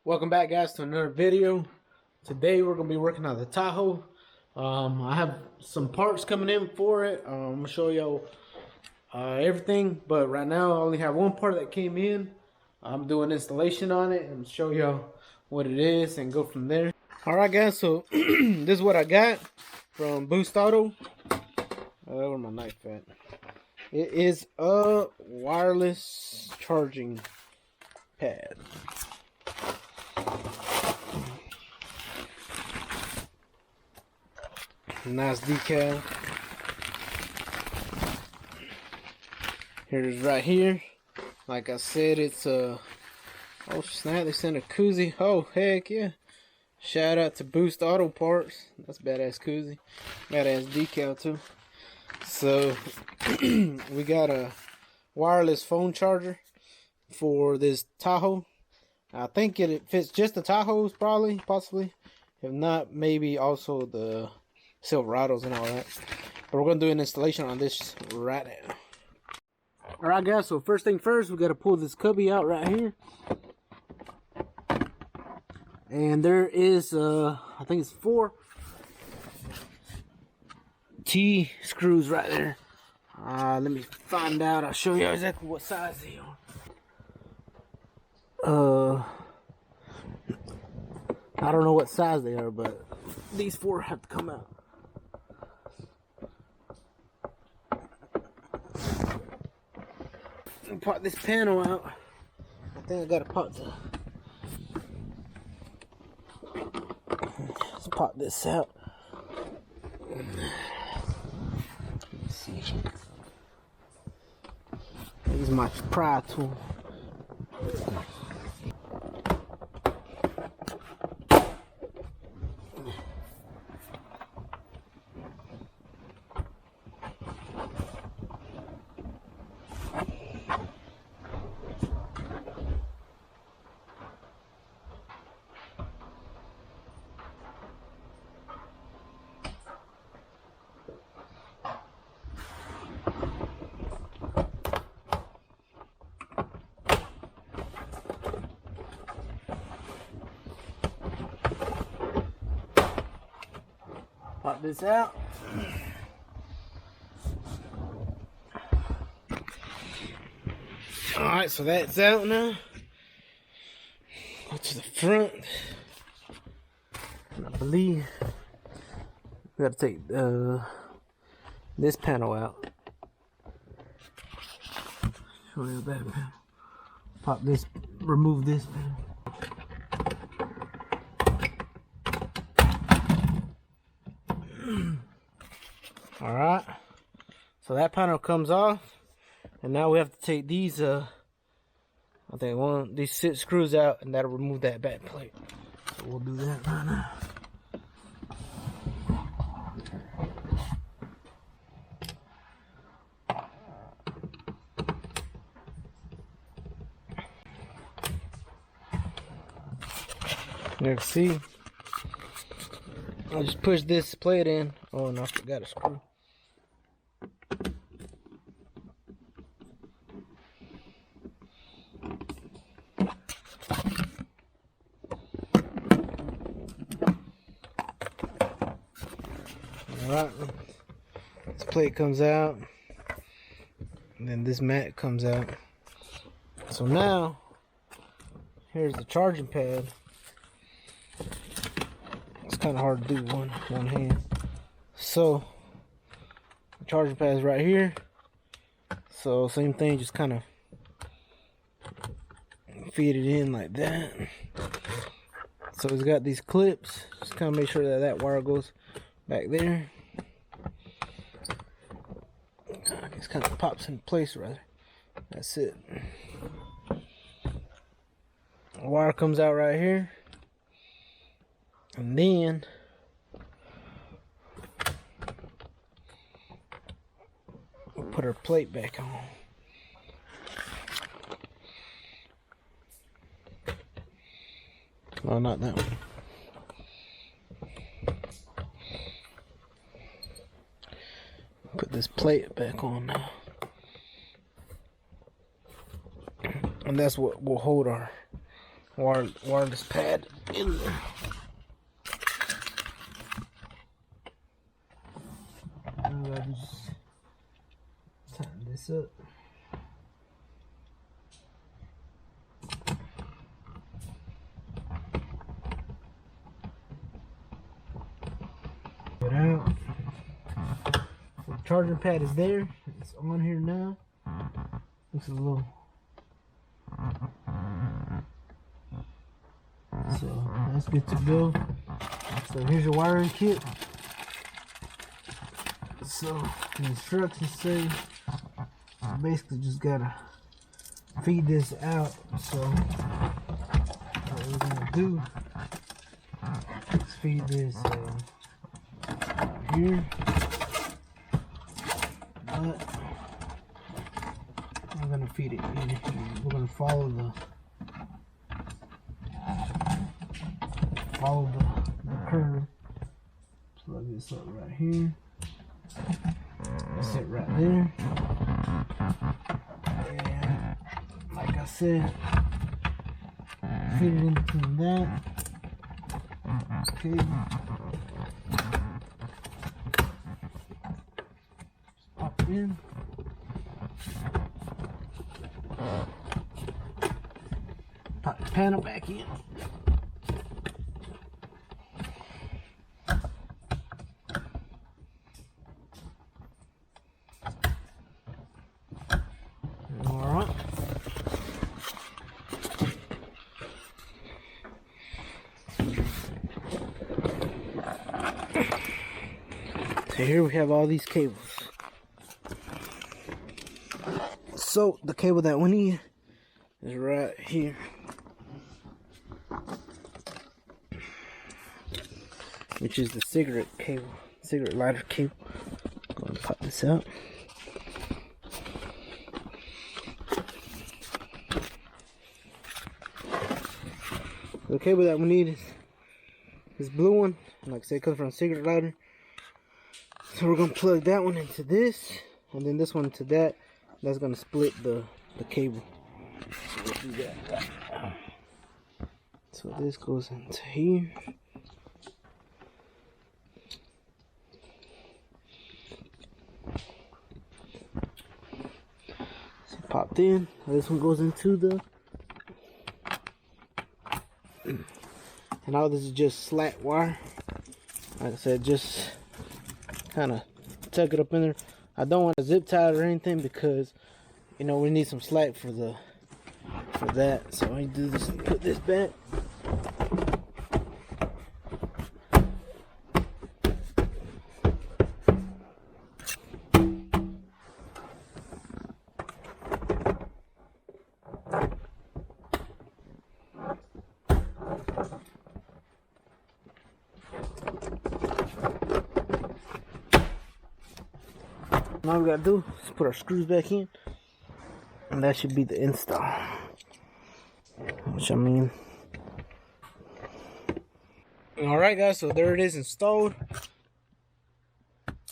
Welcome back, guys, to another video. Today we're gonna be working on the Tahoe. I have some parts coming in for it. I'm gonna show y'all everything, but right now I only have one part that came in. I'm doing installation on it and show y'all what it is and go from there. All right, guys, so this is what I got from Boost Auto. Where's my knife at? It is a wireless charging pad. Nice decal. Here's right here. Like I said, it's a oh snap! They sent a koozie. Oh heck yeah! Shout out to Boost Auto Parts. That's badass koozie. Badass decal too. So we got a wireless phone charger for this Tahoe. I think it fits just the Tahoes, probably, possibly. If not, maybe also the Silverados and all that. But we're gonna do an installation on this right now. All right, guys. So first thing first, we gotta pull this cubby out right here, and there is I think it's 4 T screws right there. Let me find out. I'll show you exactly what size they are. I don't know what size they are, but these 4 have to come out. Pop this panel out. I think I gotta pop the. Let's pop this out. Let's see. Use my pry tool. Pop this out. Alright, so that's out now. Go to the front. And I believe we gotta take this panel out. Show you that panel. Pop this, remove this panel. Alright, so that panel comes off, and now we have to take these I think these 6 screws out, and that'll remove that back plate. So we'll do that right now. You can see, I'll just push this plate in. Oh no, I forgot a screw. Alright, this plate comes out, and then this mat comes out. So now, here's the charging pad. It's kind of hard to do one hand. So, the charging pad is right here. So, same thing, just kind of feed it in like that. So, it's got these clips. Just kind of make sure that that wire goes back there. It kind of pops in place right there. That's it. The wire comes out right here. And then we'll put our plate back on. No, not that one. Put this plate back on now. And that's what will hold our wireless pad in there. Now I just tighten this up. Get out. So the charging pad is there. It's on here now. Looks a little. So that's good to go. So here's your wiring kit. So the instructions say you basically just gotta feed this out. So what we're gonna do is feed this here, but we're gonna feed it in here. We're gonna follow the curve. Plug this up right here. That's it right there. And like I said, feed it in between that. Okay. Just pop it in. Pop the panel back in. So here we have all these cables. So the cable that we need is right here. Which is the cigarette cable, cigarette lighter cable. Go and pop this out. The cable that we need is this blue one. Like I said, it comes from a cigarette lighter. So we're gonna plug that one into this, and then this one into that. That's gonna split the cable. So we'll do that right now. So this goes into here. So popped in. This one goes into the. And all this is just slat wire. Like I said, just kind of tuck it up in there. I don't want to zip tie it or anything because, you know, we need some slack for that. So I do this and put this back. All we gotta do is put our screws back in, and that should be the install. Which I mean, alright guys, so there it is installed.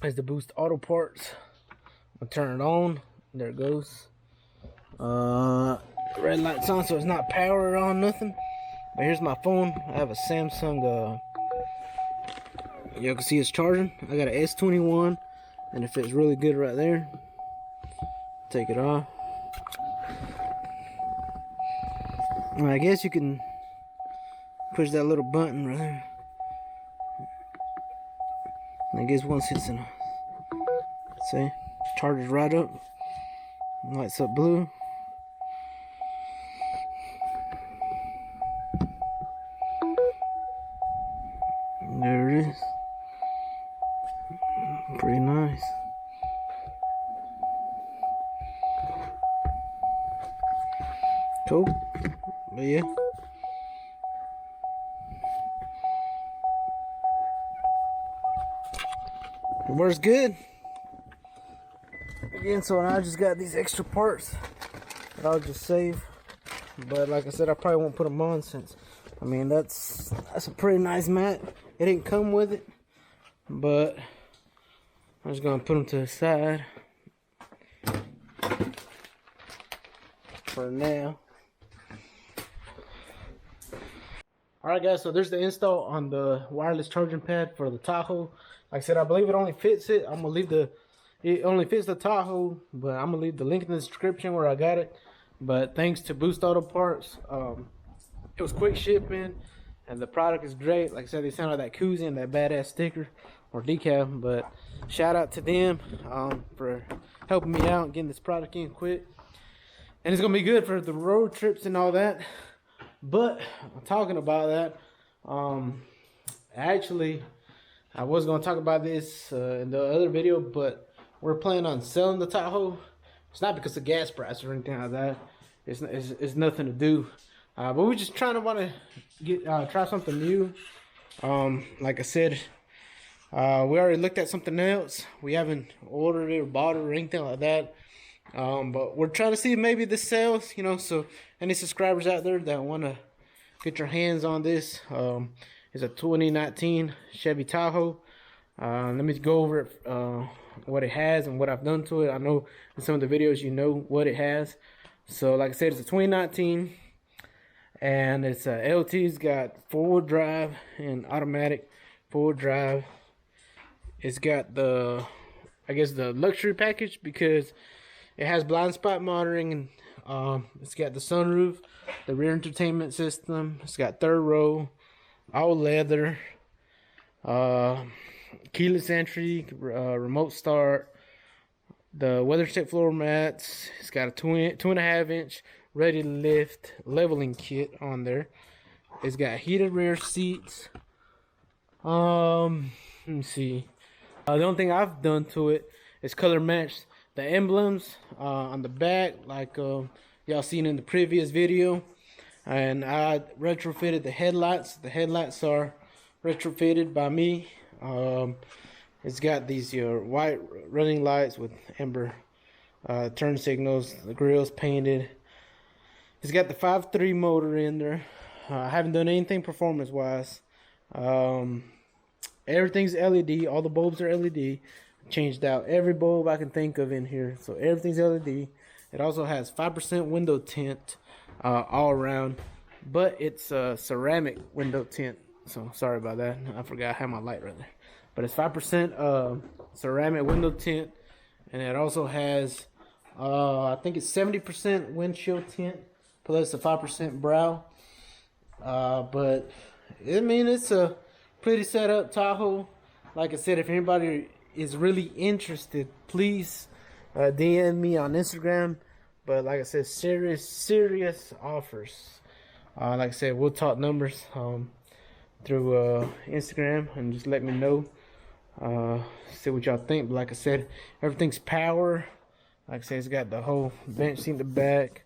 There's the Boost Auto Parts. I'll turn it on. There it goes. Red light's on, so it's not power on, nothing. But here's my phone. I have a Samsung. You can see it's charging. I got an S21. And it fits really good right there. Take it off. And I guess you can push that little button right there. And I guess once it's in, see, charges right up, lights up blue. And there it is. Pretty nice. Cool. But yeah. It works good. Again, so now I just got these extra parts that I'll just save. But like I said, I probably won't put them on since, I mean, that's a pretty nice mat. It didn't come with it, but I'm just gonna put them to the side for now. Alright guys, so there's the install on the wireless charging pad for the Tahoe. Like I said, I believe it only fits it. I'm gonna leave it only fits the Tahoe, but I'm gonna leave the link in the description where I got it. But thanks to Boost Auto Parts, it was quick shipping and the product is great. Like I said, they sent out that koozie and that badass sticker or decal, but shout out to them for helping me out and getting this product in quick. And it's gonna be good for the road trips and all that. But talking about that, actually I was gonna talk about this in the other video, but we're planning on selling the Tahoe. It's not because of gas price or anything like that. It's nothing to do. But we're just trying to try something new. Like I said, we already looked at something else. We haven't ordered it or bought it or anything like that. But we're trying to see if maybe this sells, you know. So any subscribers out there that want to get your hands on this, it's a 2019 Chevy Tahoe. Let me go over it, what it has and what I've done to it. I know in some of the videos you know what it has. So like I said, it's a 2019 and it's a LT. It's got four-wheel drive and automatic four-wheel drive. It's got the, I guess, the luxury package because it has blind spot monitoring, and it's got the sunroof, the rear entertainment system. It's got third row, all leather, keyless entry, remote start, the WeatherTech floor mats. It's got a 2.5 inch ready to lift leveling kit on there. It's got heated rear seats. Let me see. The only thing I've done to it is color match the emblems on the back, like y'all seen in the previous video. And I retrofitted the headlights. The headlights are retrofitted by me. It's got these white running lights with amber turn signals. The grill's painted. It's got the 5.3 motor in there. I haven't done anything performance wise. Everything's LED. All the bulbs are LED. Changed out every bulb I can think of in here, so everything's LED. It also has 5% window tint all around, but it's a ceramic window tint. So sorry about that. I forgot I had my light right there. But it's 5% ceramic window tint, and it also has I think it's 70% windshield tint plus a 5% brow. But I mean, it's a pretty set up Tahoe. Like I said, if anybody is really interested, please DM me on Instagram. But like I said, serious offers. Like I said, we'll talk numbers through Instagram, and just let me know, see what y'all think. But like I said, everything's power. Like I said, it's got the whole bench seat in the back.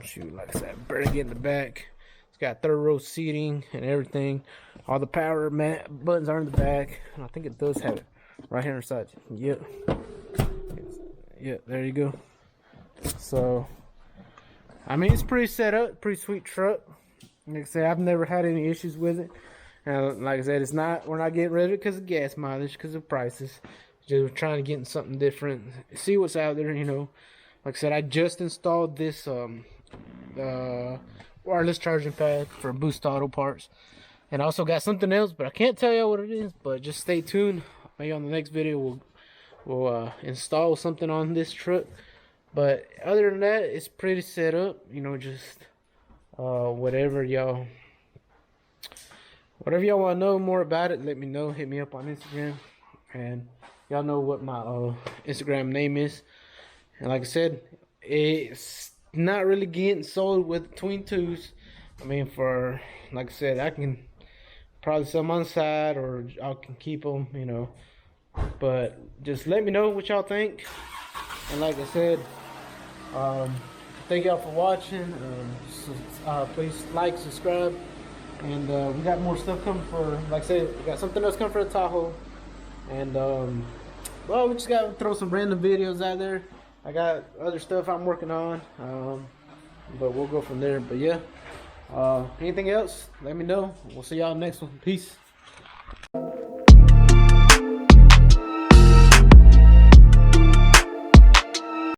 Shoot, like I said, I better get in the back. It's got third row seating and everything. All the power buttons are in the back, and I think it does have it right here inside. Yep. There you go. So I mean, it's pretty set up, pretty sweet truck. Like I said, I've never had any issues with it. And like I said, we're not getting rid of it because of gas mileage, because of prices. Just trying to get something different, see what's out there, you know. Like I said, I just installed this wireless charging pad for Boost Auto Parts, and I also got something else, but I can't tell you what it is. But just stay tuned. Maybe on the next video we'll install something on this truck. But other than that, it's pretty set up, you know. Just whatever y'all want to know more about it, let me know. Hit me up on Instagram, and y'all know what my Instagram name is. And like I said, it's not really getting sold with twin twos. I mean, for, like I said, I can probably sell them on the side, or I can keep them, you know. But just let me know what y'all think. And like I said, thank y'all for watching. Please like, subscribe, and we got more stuff coming for, like I said, we got something else coming for the Tahoe. And well, we just got to throw some random videos out there. I got other stuff I'm working on, but we'll go from there. But yeah, anything else, let me know. We'll see y'all next one. Peace.